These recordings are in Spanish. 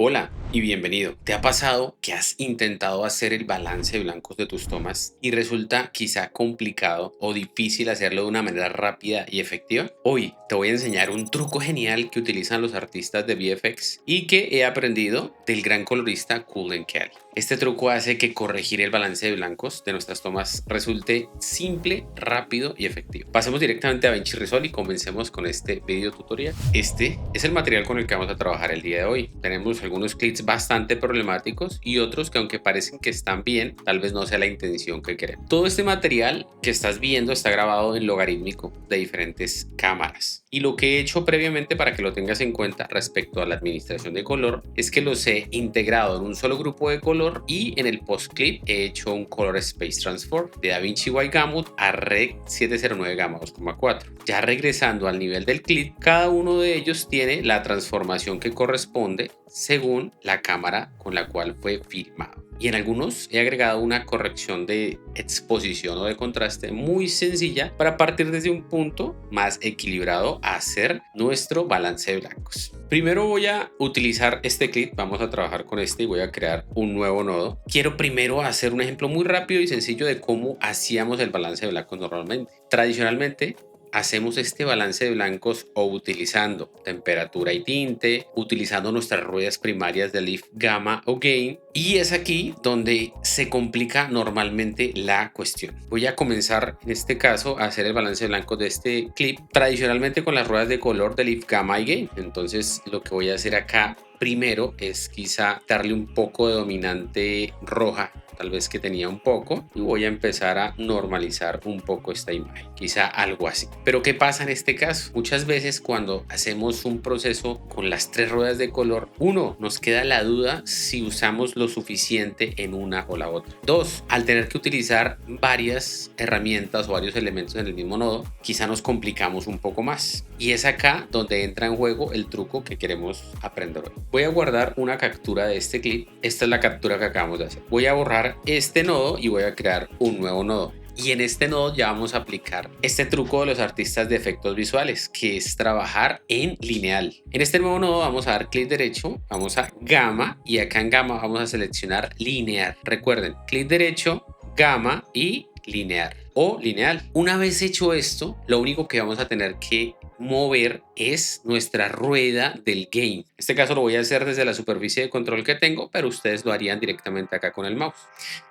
Hola y bienvenido. ¿Te ha pasado que has intentado hacer el balance de blancos de tus tomas y resulta quizá complicado o difícil hacerlo de una manera rápida y efectiva? Hoy te voy a enseñar un truco genial que utilizan los artistas de VFX y que he aprendido del gran colorista Cullen Kelly. Este truco hace que corregir el balance de blancos de nuestras tomas resulte simple, rápido y efectivo. Pasemos directamente a DaVinci Resolve y comencemos con este video tutorial. Este es el material con el que vamos a trabajar el día de hoy. Tenemos algunos clips bastante problemáticos y otros que, aunque parecen que están bien, tal vez no sea la intención que queremos. Todo este material que estás viendo está grabado en logarítmico de diferentes cámaras, y lo que he hecho previamente para que lo tengas en cuenta respecto a la administración de color es que los he integrado en un solo grupo de color, y en el post clip he hecho un Color Space Transform de DaVinci Wide Gamut a Rec 709 Gamma 2,4. Ya regresando al nivel del clip, cada uno de ellos tiene la transformación que corresponde según la cámara con la cual fue filmado. Y en algunos he agregado una corrección de exposición o de contraste muy sencilla para partir desde un punto más equilibrado a hacer nuestro balance de blancos. Primero voy a utilizar este clip, vamos a trabajar con este y voy a crear un nuevo nodo. Quiero primero hacer un ejemplo muy rápido y sencillo de cómo hacíamos el balance de blancos normalmente. Tradicionalmente, hacemos este balance de blancos o utilizando temperatura y tinte, utilizando nuestras ruedas primarias de Lift, Gamma o Gain, y es aquí donde se complica normalmente la cuestión. Voy a comenzar en este caso a hacer el balance de blancos de este clip tradicionalmente con las ruedas de color de Lift, Gamma y Gain. Entonces lo que voy a hacer acá primero es quizá darle un poco de dominante roja, tal vez que tenía un poco, y voy a empezar a normalizar un poco esta imagen, quizá algo así. Pero ¿qué pasa en este caso? Muchas veces cuando hacemos un proceso con las tres ruedas de color, uno, nos queda la duda si usamos lo suficiente en una o la otra. Dos, al tener que utilizar varias herramientas o varios elementos en el mismo nodo, quizá nos complicamos un poco más. Y es acá donde entra en juego el truco que queremos aprender hoy. Voy a guardar una captura de este clip. Esta es la captura que acabamos de hacer. Voy a borrar este nodo y voy a crear un nuevo nodo. Y en este nodo ya vamos a aplicar este truco de los artistas de efectos visuales, que es trabajar en lineal. En este nuevo nodo vamos a dar clic derecho, vamos a Gamma, y acá en Gamma vamos a seleccionar linear. Recuerden, clic derecho, Gamma y linear o lineal. Una vez hecho esto, lo único que vamos a tener que mover es nuestra rueda del gain. En este caso lo voy a hacer desde la superficie de control que tengo, pero ustedes lo harían directamente acá con el mouse.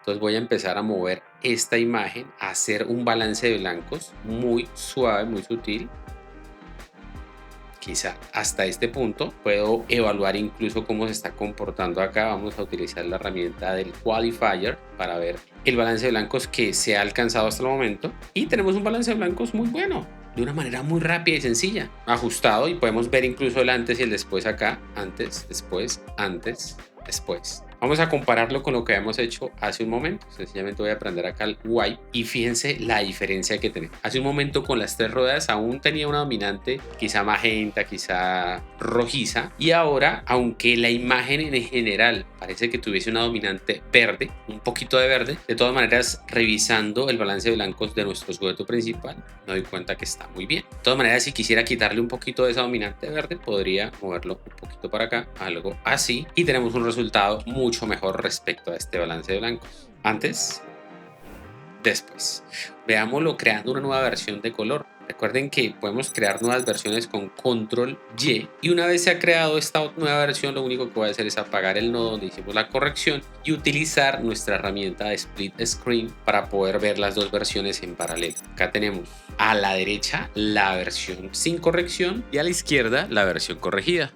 Entonces voy a empezar a mover esta imagen, a hacer un balance de blancos muy suave, muy sutil. Quizá hasta este punto puedo evaluar incluso cómo se está comportando acá. Vamos a utilizar la herramienta del qualifier para ver el balance de blancos que se ha alcanzado hasta el momento, y tenemos un balance de blancos muy bueno, de una manera muy rápida y sencilla, ajustado, y podemos ver incluso el antes y el después acá. Antes, después, antes, después. Vamos a compararlo con lo que hemos hecho hace un momento. Sencillamente voy a prender acá el wipe y fíjense la diferencia que tenemos. Hace un momento con las tres ruedas aún tenía una dominante quizá magenta, quizá rojiza, y ahora, aunque la imagen en general parece que tuviese una dominante verde, un poquito de verde, de todas maneras, revisando el balance de blancos de nuestro sujeto principal, me doy cuenta que está muy bien. De todas maneras, si quisiera quitarle un poquito de esa dominante verde, podría moverlo un poquito para acá, algo así, y tenemos un resultado mucho mejor respecto a este balance de blancos. Antes, después. Veámoslo creando una nueva versión de color. Recuerden que podemos crear nuevas versiones con control Y, y una vez se ha creado esta nueva versión, lo único que voy a hacer es apagar el nodo donde hicimos la corrección y utilizar nuestra herramienta de split screen para poder ver las dos versiones en paralelo. Acá tenemos a la derecha la versión sin corrección y a la izquierda la versión corregida.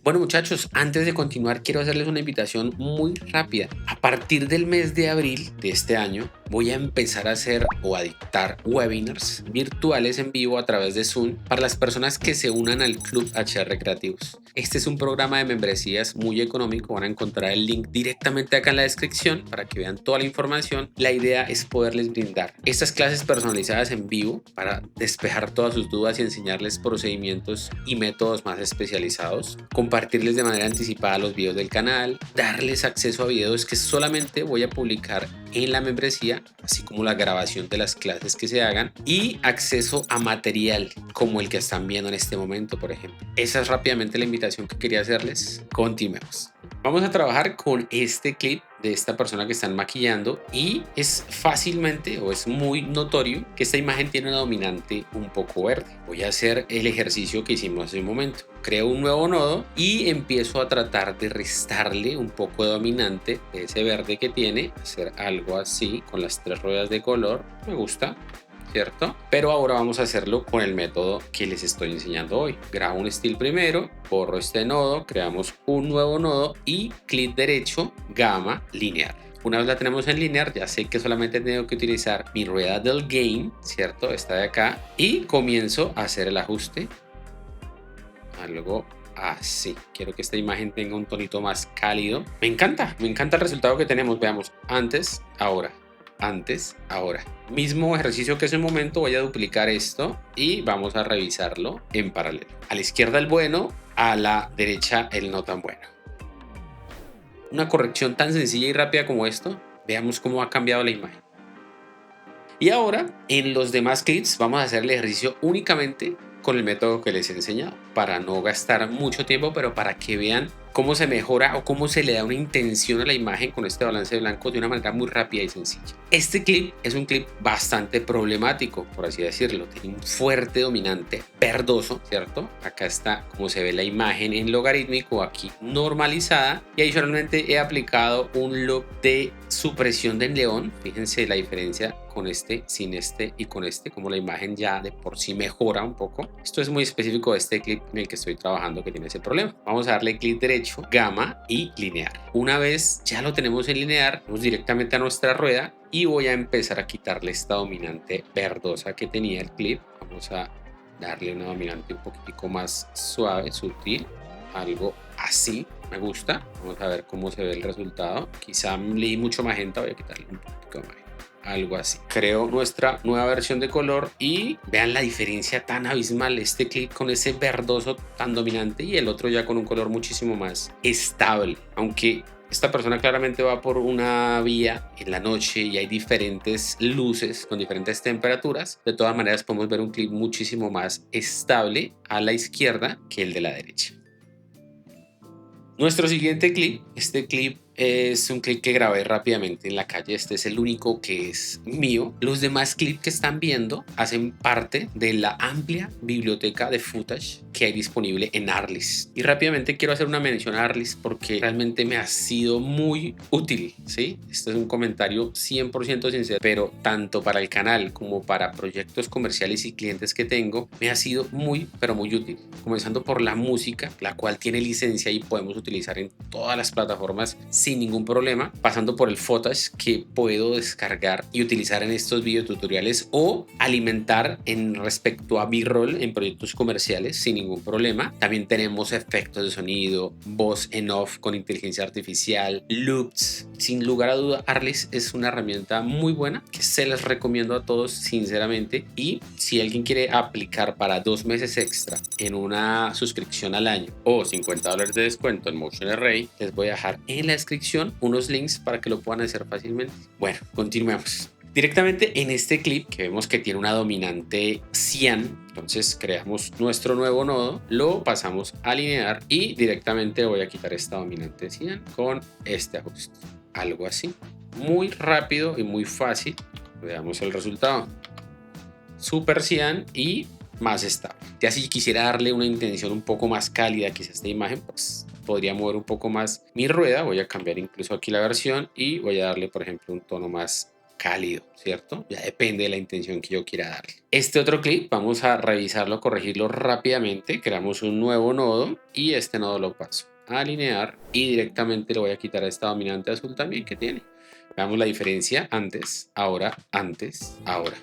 Bueno, muchachos, antes de continuar quiero hacerles una invitación muy rápida. A partir del mes de abril de este año voy a empezar a hacer o a dictar webinars virtuales en vivo a través de Zoom para las personas que se unan al Club HR Creativos. Este es un programa de membresías muy económico. Van a encontrar el link directamente acá en la descripción para que vean toda la información. La idea es poderles brindar estas clases personalizadas en vivo para despejar todas sus dudas y enseñarles procedimientos y métodos más especializados, compartirles de manera anticipada los videos del canal, darles acceso a videos que solamente voy a publicar en la membresía, así como la grabación de las clases que se hagan, y acceso a material como el que están viendo en este momento, por ejemplo. Esa es rápidamente la invitación invitación que quería hacerles. Continuemos. Vamos a trabajar con este clip de esta persona que están maquillando y es fácilmente o es muy notorio que esta imagen tiene una dominante un poco verde. Voy a hacer el ejercicio que hicimos hace un momento. Creo un nuevo nodo y empiezo a tratar de restarle un poco de dominante de ese verde que tiene. Hacer algo así con las 3 ruedas de color. Me gusta. ¿Cierto? Pero ahora vamos a hacerlo con el método que les estoy enseñando hoy. Grabo un still primero, borro este nodo, creamos un nuevo nodo y clic derecho, gama, linear. Una vez la tenemos en linear, ya sé que solamente tengo que utilizar mi rueda del gain, ¿cierto? Esta de acá, y comienzo a hacer el ajuste. Algo así. Quiero que esta imagen tenga un tonito más cálido. Me encanta el resultado que tenemos. Veamos, antes, ahora. Antes, ahora. Mismo ejercicio que hace un momento, voy a duplicar esto y vamos a revisarlo en paralelo. A la izquierda el bueno, a la derecha el no tan bueno. Una corrección tan sencilla y rápida como esto, veamos cómo ha cambiado la imagen. Y ahora, en los demás clips, vamos a hacer el ejercicio únicamente con el método que les he enseñado, para no gastar mucho tiempo, pero para que vean cómo se mejora o cómo se le da una intención a la imagen con este balance de blanco de una manera muy rápida y sencilla. Este clip es un clip bastante problemático, por así decirlo. Tiene un fuerte dominante verdoso, ¿cierto? Acá está como se ve la imagen en logarítmico, aquí normalizada, y adicionalmente he aplicado un loop de supresión del león. Fíjense la diferencia con este, sin este y con este, como la imagen ya de por sí mejora un poco. Esto es muy específico de este clip en el que estoy trabajando que tiene ese problema. Vamos a darle clic derecho, gama y linear. Una vez ya lo tenemos en linear, vamos directamente a nuestra rueda y voy a empezar a quitarle esta dominante verdosa que tenía el clip. Vamos a darle una dominante un poquitico más suave, sutil, algo así. Me gusta. Vamos a ver cómo se ve el resultado. Quizá le di mucho magenta, voy a quitarle un poquitico de magenta. Algo así. Creo nuestra nueva versión de color y vean la diferencia tan abismal, este clip con ese verdoso tan dominante y el otro ya con un color muchísimo más estable. Aunque esta persona claramente va por una vía en la noche y hay diferentes luces con diferentes temperaturas, de todas maneras podemos ver un clip muchísimo más estable a la izquierda que el de la derecha. Nuestro siguiente clip, este clip es un clip que grabé rápidamente en la calle. Este es el único que es mío. Los demás clips que están viendo hacen parte de la amplia biblioteca de footage que hay disponible en Arliss. Y rápidamente quiero hacer una mención a Arliss porque realmente me ha sido muy útil, ¿sí? Este es un comentario 100% sincero, pero tanto para el canal como para proyectos comerciales y clientes que tengo, me ha sido muy, pero muy útil. Comenzando por la música, la cual tiene licencia y podemos utilizar en todas las plataformas sin ningún problema, pasando por el footage que puedo descargar y utilizar en estos videotutoriales o alimentar en respecto a B-roll en proyectos comerciales sin ningún problema. También tenemos efectos de sonido, voz en off con inteligencia artificial, loops. Sin lugar a duda, Arliss es una herramienta muy buena que se les recomiendo a todos sinceramente, y si alguien quiere aplicar para 2 meses extra en una suscripción al año o $50 de descuento en Motion Array, les voy a dejar en la descripción unos links para que lo puedan hacer fácilmente. Bueno, continuemos. Directamente en este clip que vemos que tiene una dominante cian, entonces creamos nuestro nuevo nodo, lo pasamos a linear y directamente voy a quitar esta dominante cian con este ajuste. Algo así. Muy rápido y muy fácil. Veamos el resultado. Super cian y más estable. Ya si quisiera darle una intención un poco más cálida quizás a esta imagen, pues podría mover un poco más mi rueda. Voy a cambiar incluso aquí la versión y voy a darle por ejemplo un tono más cálido, ¿cierto? Ya depende de la intención que yo quiera darle. Este otro clip vamos a revisarlo, corregirlo rápidamente. Creamos un nuevo nodo y este nodo lo paso a alinear y directamente le voy a quitar a esta dominante azul también que tiene. Veamos la diferencia antes, ahora, antes, ahora.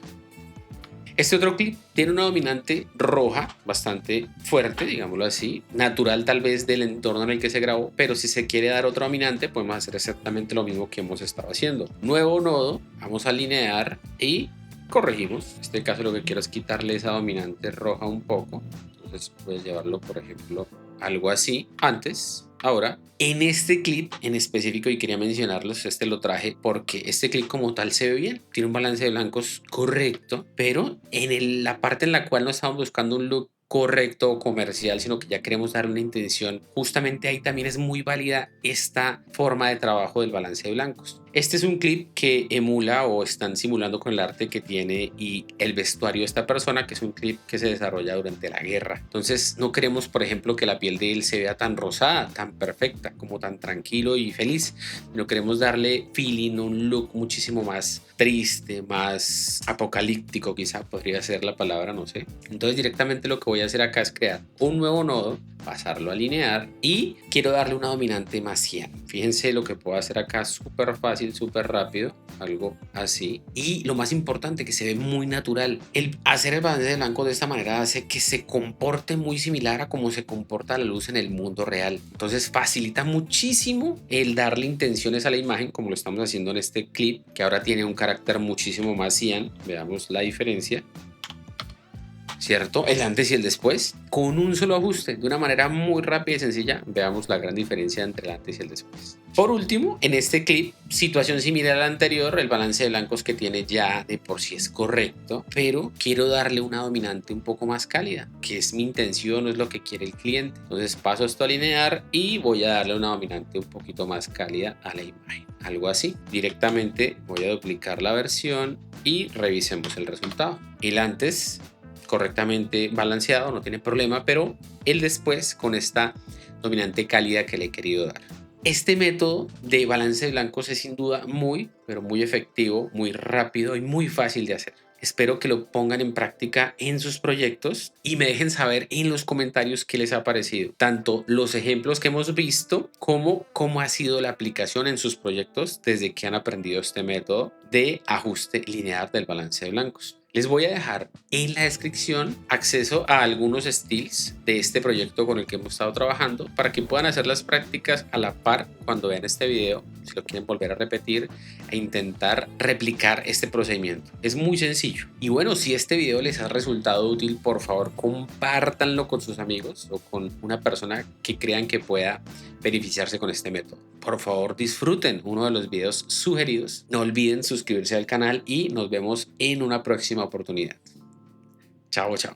Este otro clip tiene una dominante roja bastante fuerte, digámoslo así, natural tal vez del entorno en el que se grabó, pero si se quiere dar otra dominante podemos hacer exactamente lo mismo que hemos estado haciendo. Nuevo nodo, vamos a alinear y corregimos. En este caso lo que quiero es quitarle esa dominante roja un poco, entonces puedes llevarlo por ejemplo algo así, antes, ahora. En este clip en específico, y quería mencionarlos, este lo traje porque este clip como tal se ve bien, tiene un balance de blancos correcto, pero en la parte en la cual no estamos buscando un look correcto o comercial, sino que ya queremos darle una intención, justamente ahí también es muy válida esta forma de trabajo del balance de blancos. Este es un clip que emula o están simulando con el arte que tiene y el vestuario de esta persona, que es un clip que se desarrolla durante la guerra. Entonces no queremos, por ejemplo, que la piel de él se vea tan rosada, tan perfecta, como tan tranquilo y feliz. No queremos darle feeling, un look muchísimo más triste, más apocalíptico, quizá podría ser la palabra, no sé. Entonces directamente lo que voy a hacer acá es crear un nuevo nodo, pasarlo a alinear y quiero darle una dominante más 100. Fíjense lo que puedo hacer acá, súper fácil, súper rápido, algo así. Y lo más importante, que se ve muy natural. El hacer el balance de blanco de esta manera hace que se comporte muy similar a cómo se comporta la luz en el mundo real. Entonces facilita muchísimo el darle intenciones a la imagen, como lo estamos haciendo en este clip, que ahora tiene un carácter muchísimo más cyan. Veamos la diferencia, ¿cierto? El antes y el después, con un solo ajuste, de una manera muy rápida y sencilla. Veamos la gran diferencia entre el antes y el después. Por último, en este clip, situación similar a la anterior, el balance de blancos que tiene ya de por sí es correcto, pero quiero darle una dominante un poco más cálida, que es mi intención, es lo que quiere el cliente. Entonces paso esto a alinear y voy a darle una dominante un poquito más cálida a la imagen, algo así. Directamente voy a duplicar la versión y revisemos el resultado. El antes correctamente balanceado, no tiene problema, pero el después con esta dominante cálida que le he querido dar. Este método de balance de blancos es sin duda muy, pero muy efectivo, muy rápido y muy fácil de hacer. Espero que lo pongan en práctica en sus proyectos y me dejen saber en los comentarios qué les ha parecido, tanto los ejemplos que hemos visto como cómo ha sido la aplicación en sus proyectos desde que han aprendido este método de ajuste lineal del balance de blancos. Les voy a dejar en la descripción acceso a algunos styles de este proyecto con el que hemos estado trabajando para que puedan hacer las prácticas a la par cuando vean este video, si lo quieren volver a repetir e intentar replicar este procedimiento. Es muy sencillo. Y bueno, si este video les ha resultado útil, por favor compártanlo con sus amigos o con una persona que crean que pueda beneficiarse con este método. Por favor disfruten uno de los videos sugeridos. No olviden suscribirse al canal y nos vemos en una próxima oportunidad. Chao, chao.